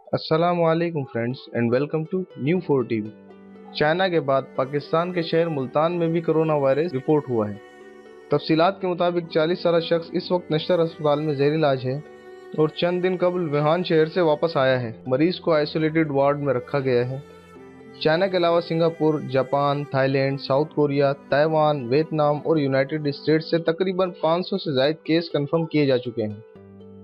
अस्सलाम वालेकुम friends and welcome to new 4 TV. China के बाद पाकिस्तान के शहर मुल्तान में भी कोरोना वायरस रिपोर्ट हुआ है। तफसीलात के मुताबिक 40 साल शख्स इस वक्त नश्तर अस्पताल में जेर इलाज है और चंद दिन कबल वुहान शहर से वापस आया है। मरीज को आइसोलेटेड वार्ड में रखा गया है। चाइना के अलावा Singapore, Japan, Thailand, south Korea, Taiwan, Vietnam और यूनाइटेड स्टेट्स से तकरीबन 500 से ज्यादा केस कंफर्म किए जा चुके हैं।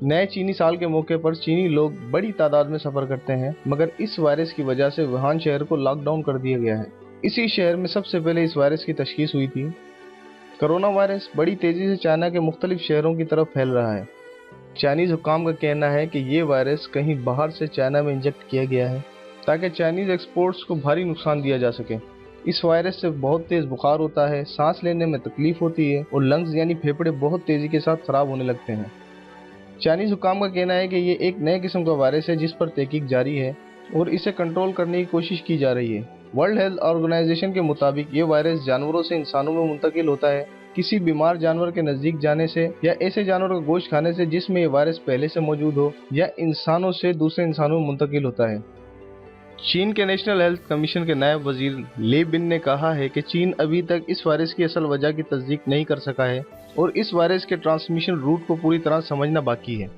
नए चीनी साल के मौके पर चीनी लोग बड़ी तादाद में सफर करते हैं, मगर इस वायरस की वजह से वुहान शहर को लॉकडाउन कर दिया गया है। इसी शहर में सबसे पहले इस वायरस की तशखीस हुई थी। कोरोना वायरस बड़ी तेजी से चाइना के मुख्तलिफ शहरों की तरफ फैल रहा है। चाइनीज हुक्काम का कहना है कि ये वायरस कहीं बाहर से चाइना में इंजेक्ट किया गया है ताकि चाइनीज एक्सपोर्ट्स को भारी नुकसान दिया जा सके। इस वायरस से बहुत तेज बुखार होता है, सांस लेने में तकलीफ होती है और लंग्स यानी फेफड़े बहुत तेजी के साथ खराब होने लगते हैं। चाइनीज हुक्काम का कहना है कि ये एक नए किस्म का वायरस है जिस पर तहकीक जारी है और इसे कंट्रोल करने की कोशिश की जा रही है। वर्ल्ड हेल्थ ऑर्गेनाइजेशन के मुताबिक ये वायरस जानवरों से इंसानों में मुंतकिल होता है, किसी बीमार जानवर के नजदीक जाने से या ऐसे जानवर का गोश्त खाने से जिसमें ये वायरस पहले से मौजूद हो, या इंसानों से दूसरे इंसानों में मुंतकिल होता है। चीन के नेशनल हेल्थ कमीशन के नायब वजीर ले बिन ने कहा है कि चीन अभी तक इस वायरस की असल वजह की तस्दीक नहीं कर सका है और इस वायरस के ट्रांसमिशन रूट को पूरी तरह समझना बाकी है,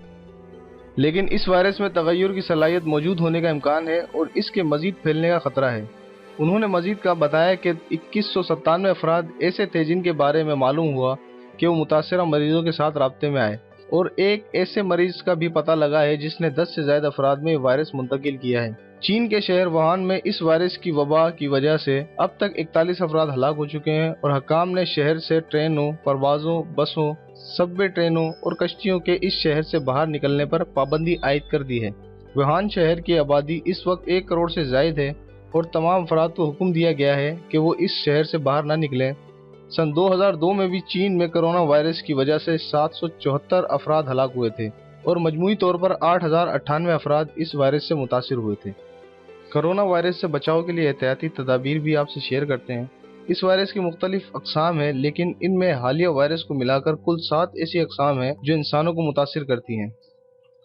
लेकिन इस वायरस में तगय्युर की सलाहियत मौजूद होने का इम्कान है और इसके मजीद फैलने का खतरा है। उन्होंने मजीद का बताया कि 2197 अफराद ऐसे थे जिनके बारे में मालूम हुआ कि वो मुतासरा मरीजों के साथ राब्ते में आए और एक ऐसे मरीज का भी पता लगा है जिसने 10 से ज्यादा अफराद में वायरस मुंतकिल किया है। चीन के शहर वुहान में इस वायरस की वबा की वजह से अब तक 41 अफराद हलाक हो चुके हैं और हकाम ने शहर से ट्रेनों, परवाजों, बसों, सबवे ट्रेनों और कश्तियों के इस शहर से बाहर निकलने पर पाबंदी आयद कर दी है। वुहान शहर की आबादी इस वक्त 1 करोड़ से जायद है और तमाम अफराद को हुक्म दिया गया है कि वो इस शहर से बाहर न निकलें। सन 2002 में भी चीन में कोरोना वायरस की वजह से 774 अफराद हलाक हुए थे और मजमूई तौर पर 8098 अफराद इस वायरस से मुतासिर हुए थे। कोरोना वायरस से बचाव के लिए एहतियाती तदाबीर भी आपसे शेयर करते हैं। इस वायरस की मुख्तलिफ अकसाम है, लेकिन इनमें हालिया वायरस को मिलाकर कुल 7 ऐसी अकसाम है जो इंसानों को मुतासिर करती हैं।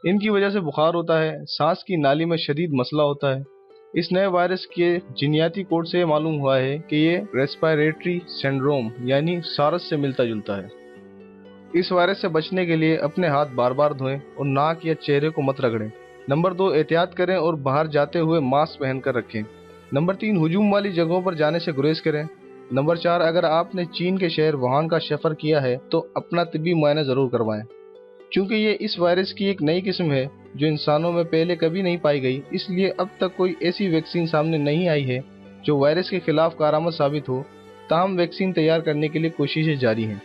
इनकी वजह से बुखार होता है, सांस की नाली में शदीद मसला होता है। इस नए वायरस के जीनियाती कोड से मालूम हुआ है कि ये रेस्पिरेटरी सिंड्रोम यानी सारस से मिलता जुलता है। इस वायरस से बचने के लिए अपने हाथ बार बार धोएं और नाक या चेहरे को मत रगड़ें। नंबर 2, एहतियात करें और बाहर जाते हुए मास्क पहनकर रखें। नंबर 3, हुजूम वाली जगहों पर जाने से गुरेज करें। नंबर 4, अगर आपने चीन के शहर वुहान का सफर किया है तो अपना तिब्बी मुआयना जरूर करवाएं। चूंकि ये इस वायरस की एक नई किस्म है जो इंसानों में पहले कभी नहीं पाई गई, इसलिए अब तक कोई ऐसी वैक्सीन सामने नहीं आई है जो वायरस के खिलाफ कारआमद साबित हो। ताहम वैक्सीन तैयार करने के लिए कोशिशें जारी हैं।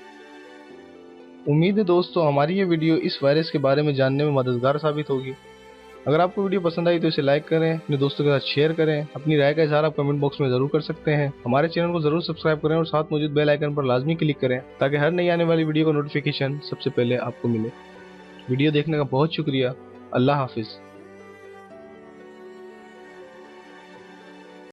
उम्मीद है दोस्तों हमारी ये वीडियो इस वायरस के बारे में जानने में मददगार साबित होगी। अगर आपको वीडियो पसंद आई तो इसे लाइक करें, अपने दोस्तों के साथ शेयर करें। अपनी राय का इज़हार आप कमेंट बॉक्स में ज़रूर कर सकते हैं। हमारे चैनल को ज़रूर सब्सक्राइब करें और साथ मौजूद बेल आइकन पर लाजमी क्लिक करें ताकि हर नई आने वाली वीडियो का नोटिफिकेशन सबसे पहले आपको मिले। वीडियो देखने का बहुत शुक्रिया। अल्लाह हाफिज़।